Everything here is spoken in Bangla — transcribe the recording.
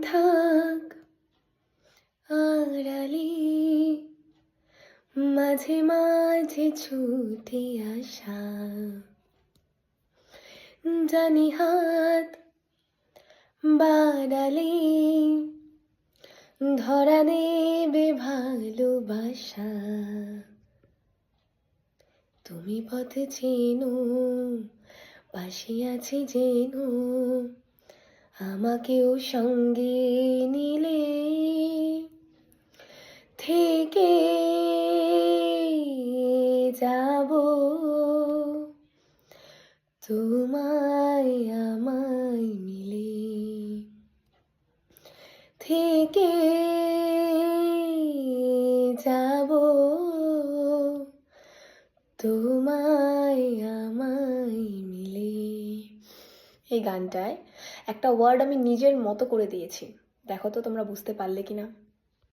থাক আড়ালে, মাঝে মাঝে ছুটে আসা, জানি হাত বাড়ালে ধরা দেবে ভালোবাসা। তুমি পথ চেনো, পাশে আছি যেনো, আমাকেও সঙ্গে নিলে থেকে যাব তোমায় আমায় মিলে, থেকে যাব তোমায় আমায় মিলে। এই গানটায় একটা ওয়ার্ড আমি নিজের মতো করে দিয়েছি, দেখো তো তোমরা বুঝতে পারলে কিনা।